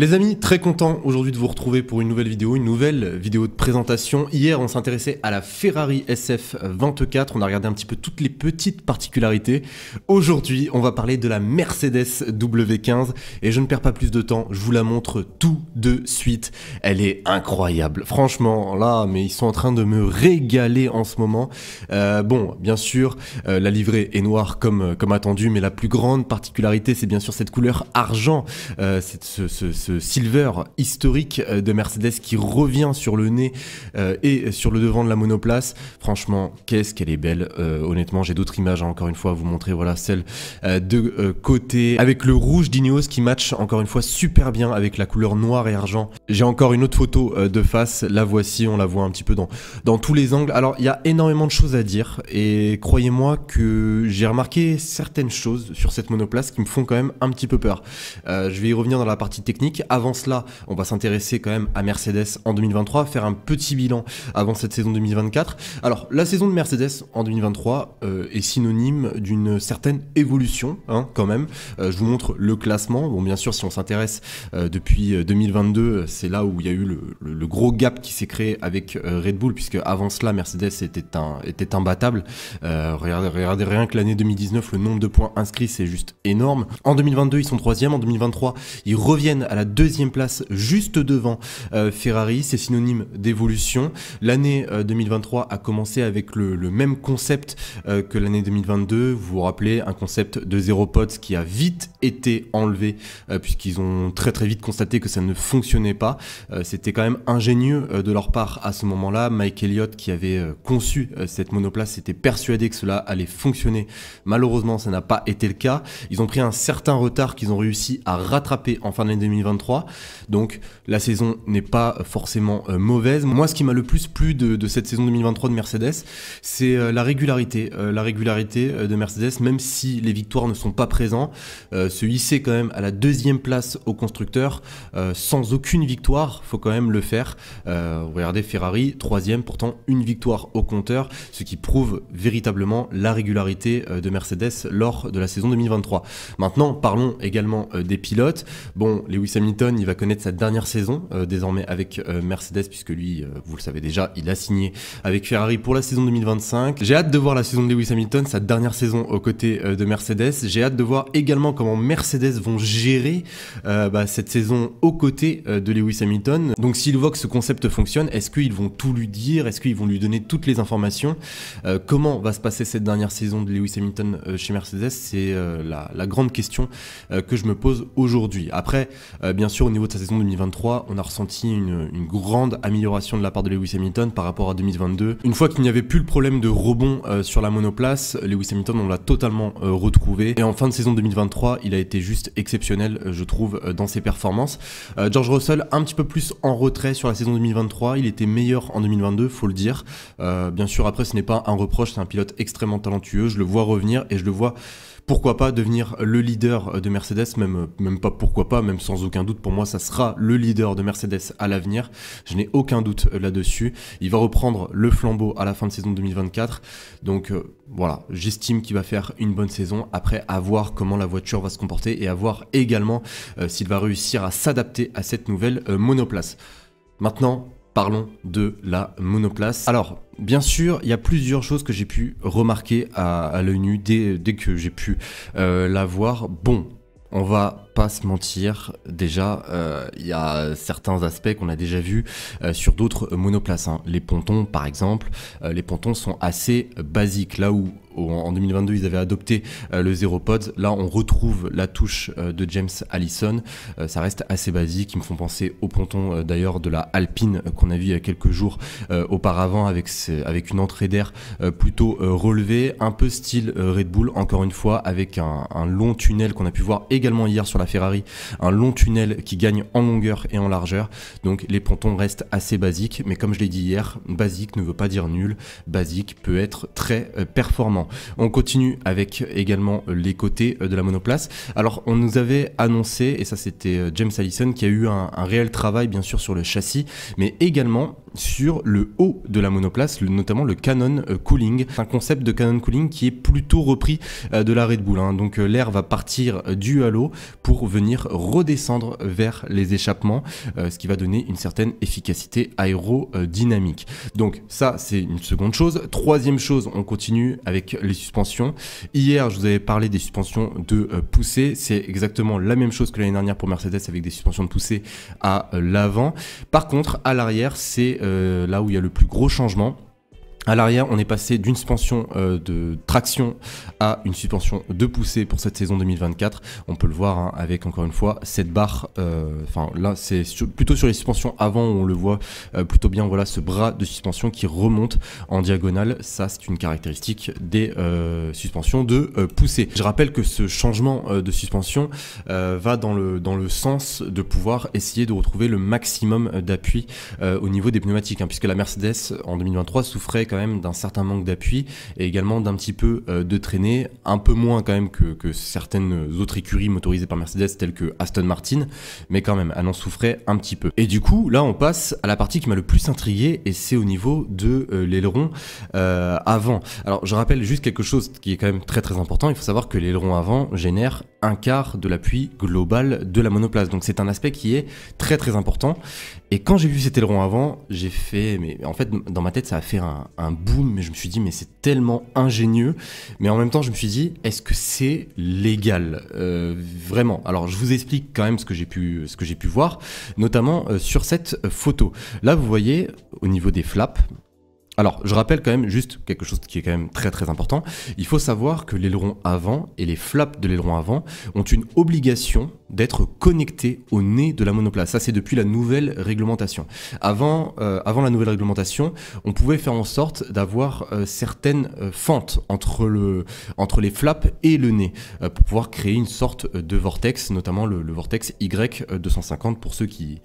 Les amis, très content aujourd'hui de vous retrouver pour une nouvelle vidéo de présentation. Hier, on s'intéressait à la Ferrari SF24, on a regardé un petit peu toutes les petites particularités. Aujourd'hui, on va parler de la Mercedes W15 et je ne perds pas plus de temps, je vous la montre tout de suite. Elle est incroyable, franchement, là, mais ils sont en train de me régaler en ce moment. Bon, bien sûr, la livrée est noire comme attendu, mais la plus grande particularité, c'est bien sûr cette couleur argent, c'est ce silver historique de Mercedes qui revient sur le nez et sur le devant de la monoplace. Franchement, qu'est-ce qu'elle est belle. Honnêtement, j'ai d'autres images encore une fois à vous montrer. Voilà, celle de côté avec le rouge d'Ineos qui match encore une fois super bien avec la couleur noire et argent. J'ai encore une autre photo de face. La voici, on la voit un petit peu dans tous les angles. Alors, il y a énormément de choses à dire et croyez-moi que j'ai remarqué certaines choses sur cette monoplace qui me font quand même un petit peu peur. Je vais y revenir dans la partie technique. Avant cela, on va s'intéresser quand même à Mercedes en 2023, faire un petit bilan avant cette saison 2024. Alors, la saison de Mercedes en 2023 est synonyme d'une certaine évolution, hein, quand même. Je vous montre le classement. Bon, bien sûr, si on s'intéresse depuis 2022, c'est là où il y a eu le gros gap qui s'est créé avec Red Bull, puisque avant cela, Mercedes était imbattable. Regardez rien que l'année 2019, le nombre de points inscrits, c'est juste énorme. En 2022, ils sont 3e. En 2023, ils reviennent à la 2e place, juste devant Ferrari. C'est synonyme d'évolution. L'année 2023 a commencé avec le même concept que l'année 2022. Vous vous rappelez, un concept de zéro pods qui a vite été enlevé puisqu'ils ont très vite constaté que ça ne fonctionnait pas. C'était quand même ingénieux de leur part à ce moment-là. Mike Elliott, qui avait conçu cette monoplace, était persuadé que cela allait fonctionner. Malheureusement, ça n'a pas été le cas. Ils ont pris un certain retard qu'ils ont réussi à rattraper en fin d'année 2023. Donc la saison n'est pas forcément mauvaise. Moi, ce qui m'a le plus plu de cette saison 2023 de Mercedes, c'est la régularité de Mercedes, même si les victoires ne sont pas présentes, se hisser quand même à la 2e place au constructeur sans aucune victoire, faut quand même le faire. Regardez Ferrari, 3e, pourtant une victoire au compteur, ce qui prouve véritablement la régularité de Mercedes lors de la saison 2023. Maintenant, parlons également des pilotes. Bon, Lewis Hamilton, il va connaître sa dernière saison désormais avec Mercedes, puisque lui, vous le savez déjà, il a signé avec Ferrari pour la saison 2025. J'ai hâte de voir la saison de Lewis Hamilton, sa dernière saison aux côtés de Mercedes. J'ai hâte de voir également comment Mercedes vont gérer cette saison aux côtés de Lewis Hamilton. Donc s'ils voient que ce concept fonctionne, est-ce qu'ils vont tout lui dire? Est-ce qu'ils vont lui donner toutes les informations? Comment va se passer cette dernière saison de Lewis Hamilton chez Mercedes? C'est la grande question que je me pose aujourd'hui. Après, bien sûr, au niveau de sa saison 2023, on a ressenti une grande amélioration de la part de Lewis Hamilton par rapport à 2022. Une fois qu'il n'y avait plus le problème de rebond sur la monoplace, Lewis Hamilton, on l'a totalement retrouvé. Et en fin de saison 2023, il a été juste exceptionnel, je trouve, dans ses performances. George Russell, un petit peu plus en retrait sur la saison 2023. Il était meilleur en 2022, faut le dire. Bien sûr, après, ce n'est pas un reproche, c'est un pilote extrêmement talentueux. Je le vois revenir et je le vois... Pourquoi pas devenir le leader de Mercedes, même pas pourquoi pas, même sans aucun doute, pour moi ça sera le leader de Mercedes à l'avenir, je n'ai aucun doute là-dessus. Il va reprendre le flambeau à la fin de saison 2024, donc voilà, j'estime qu'il va faire une bonne saison, après à voir comment la voiture va se comporter et à voir également s'il va réussir à s'adapter à cette nouvelle monoplace. Maintenant, parlons de la monoplace. Alors, bien sûr, il y a plusieurs choses que j'ai pu remarquer à l'œil nu dès que j'ai pu la voir. Bon, on va pas se mentir, déjà, il y a certains aspects qu'on a déjà vus sur d'autres monoplaces, hein. Les pontons, par exemple, les pontons sont assez basiques. Là où en 2022, ils avaient adopté le zéro pod, là, on retrouve la touche de James Allison. Ça reste assez basique. Ils me font penser aux pontons, d'ailleurs, de la Alpine qu'on a vu il y a quelques jours auparavant avec une entrée d'air plutôt relevée, un peu style Red Bull, encore une fois, avec un long tunnel qu'on a pu voir également hier sur la Ferrari, un long tunnel qui gagne en longueur et en largeur. Donc les pontons restent assez basiques, mais comme je l'ai dit hier, basique ne veut pas dire nul, basique peut être très performant. On continue avec également les côtés de la monoplace. Alors on nous avait annoncé, et ça c'était James Allison, qui a eu un réel travail bien sûr sur le châssis, mais également sur le haut de la monoplace, notamment le Cannon Cooling. Un concept de Cannon Cooling qui est plutôt repris de la Red Bull, hein. Donc l'air va partir du halo pour venir redescendre vers les échappements, ce qui va donner une certaine efficacité aérodynamique. Donc ça, c'est une seconde chose. Troisième chose, on continue avec les suspensions. Hier, je vous avais parlé des suspensions de poussée. C'est exactement la même chose que l'année dernière pour Mercedes avec des suspensions de poussée à l'avant. Par contre, à l'arrière, c'est là où il y a le plus gros changement. À l'arrière, on est passé d'une suspension de traction à une suspension de poussée pour cette saison 2024. On peut le voir, hein, avec encore une fois cette barre. Enfin là, c'est plutôt sur les suspensions avant où on le voit plutôt bien. Voilà, ce bras de suspension qui remonte en diagonale. Ça, c'est une caractéristique des suspensions de poussée. Je rappelle que ce changement de suspension va dans le sens de pouvoir essayer de retrouver le maximum d'appui au niveau des pneumatiques, hein, puisque la Mercedes en 2023 souffrait quand même d'un certain manque d'appui et également d'un petit peu de traînée, un peu moins quand même que certaines autres écuries motorisées par Mercedes telles que Aston Martin, mais quand même elle en souffrait un petit peu. Et du coup là on passe à la partie qui m'a le plus intrigué, et c'est au niveau de l'aileron avant. Alors je rappelle juste quelque chose qui est quand même très très important. Il faut savoir que l'aileron avant génère un quart de l'appui global de la monoplace, donc c'est un aspect qui est très très important. Et quand j'ai vu cet aileron avant, j'ai fait, mais en fait dans ma tête ça a fait un boom, mais je me suis dit mais c'est tellement ingénieux, mais en même temps je me suis dit est-ce que c'est légal vraiment? Alors je vous explique quand même ce que j'ai pu voir, notamment sur cette photo. Là vous voyez au niveau des flaps. Alors, je rappelle quand même juste quelque chose qui est quand même très très important. Il faut savoir que l'aileron avant et les flaps de l'aileron avant ont une obligation d'être connectés au nez de la monoplace. Ça, c'est depuis la nouvelle réglementation. Avant la nouvelle réglementation, on pouvait faire en sorte d'avoir certaines fentes entre les flaps et le nez pour pouvoir créer une sorte de vortex, notamment le vortex Y250 pour ceux qui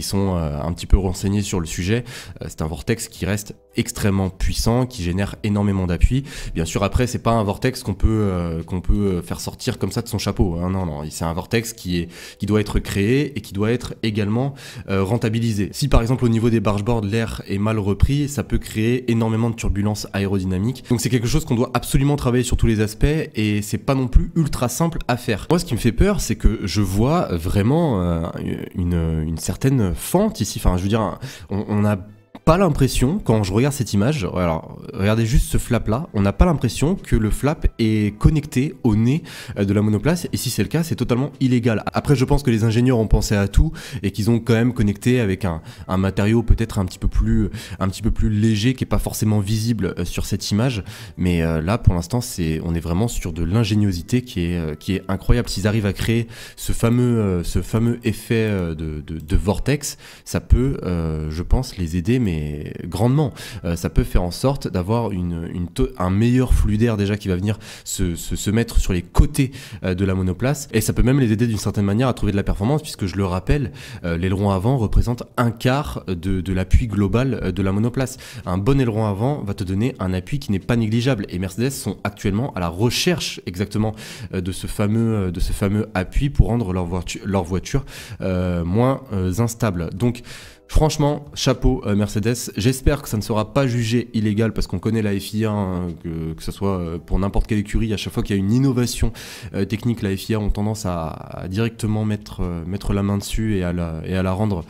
sont un petit peu renseignés sur le sujet. C'est un vortex qui reste extrêmement puissant, qui génère énormément d'appui. Bien sûr, après, c'est pas un vortex qu'on peut faire sortir comme ça de son chapeau, hein. Non, c'est un vortex qui doit être créé et qui doit être également rentabilisé. Si par exemple au niveau des bargeboards l'air est mal repris, ça peut créer énormément de turbulences aérodynamiques. Donc c'est quelque chose qu'on doit absolument travailler sur tous les aspects, et c'est pas non plus ultra simple à faire. Moi, ce qui me fait peur, c'est que je vois vraiment une certaine fente ici. Enfin, je veux dire, on a pas l'impression, quand je regarde cette image, alors regardez juste ce flap là, on n'a pas l'impression que le flap est connecté au nez de la monoplace, et si c'est le cas, c'est totalement illégal. Après, je pense que les ingénieurs ont pensé à tout et qu'ils ont quand même connecté avec un matériau peut-être un petit peu plus léger, qui est pas forcément visible sur cette image, mais là pour l'instant on est vraiment sur de l'ingéniosité qui est incroyable. S'ils arrivent à créer ce fameux effet de vortex, ça peut je pense les aider, mais grandement. Ça peut faire en sorte d'avoir un meilleur flux d'air déjà qui va venir se mettre sur les côtés de la monoplace, et ça peut même les aider d'une certaine manière à trouver de la performance, puisque je le rappelle, l'aileron avant représente un quart de l'appui global de la monoplace. Un bon aileron avant va te donner un appui qui n'est pas négligeable, et Mercedes sont actuellement à la recherche exactement de ce fameux appui pour rendre leur voiture moins instable. Donc franchement, chapeau Mercedes. J'espère que ça ne sera pas jugé illégal, parce qu'on connaît la FIA, hein, que ce soit pour n'importe quelle écurie, à chaque fois qu'il y a une innovation technique, la FIA ont tendance à directement mettre la main dessus et à la rendre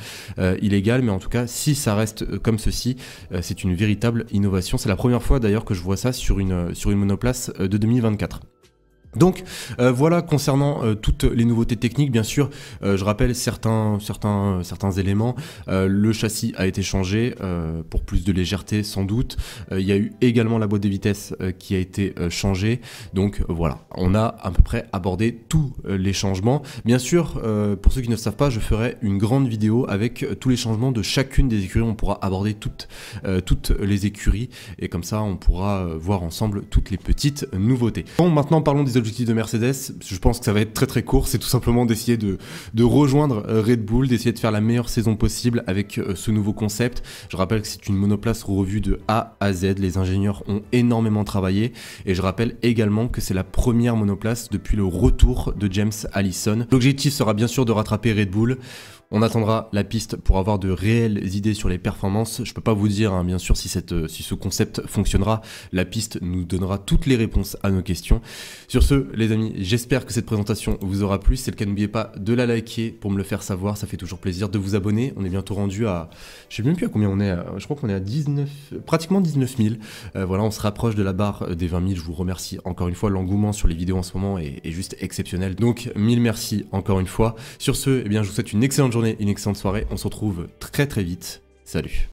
illégale. Mais en tout cas, si ça reste comme ceci, c'est une véritable innovation. C'est la première fois d'ailleurs que je vois ça sur une monoplace de 2024. Donc voilà concernant toutes les nouveautés techniques. Bien sûr, je rappelle certains éléments. Le châssis a été changé pour plus de légèreté sans doute. Il y a eu également la boîte de vitesses qui a été changée. Donc voilà, on a à peu près abordé tous les changements. Bien sûr, pour ceux qui ne le savent pas, je ferai une grande vidéo avec tous les changements de chacune des écuries. On pourra aborder toutes les écuries, et comme ça on pourra voir ensemble toutes les petites nouveautés. Bon, maintenant parlons des objectifs de Mercedes. Je pense que ça va être très très court. C'est tout simplement d'essayer de rejoindre Red Bull, d'essayer de faire la meilleure saison possible avec ce nouveau concept. Je rappelle que c'est une monoplace revue de A à Z. Les ingénieurs ont énormément travaillé, et je rappelle également que c'est la première monoplace depuis le retour de James Allison. L'objectif sera bien sûr de rattraper Red Bull. On attendra la piste pour avoir de réelles idées sur les performances. Je peux pas vous dire, hein, bien sûr, si ce concept fonctionnera. La piste nous donnera toutes les réponses à nos questions. Sur ce, les amis, j'espère que cette présentation vous aura plu. Si c'est le cas, n'oubliez pas de la liker pour me le faire savoir. Ça fait toujours plaisir. De vous abonner. On est bientôt rendu à... Je sais même plus à combien on est. Je crois qu'on est à 19... pratiquement 19 000. Voilà, on se rapproche de la barre des 20 000. Je vous remercie encore une fois. L'engouement sur les vidéos en ce moment est juste exceptionnel. Donc, mille merci encore une fois. Sur ce, eh bien, je vous souhaite une excellente journée, une excellente soirée. On se retrouve très très vite. Salut.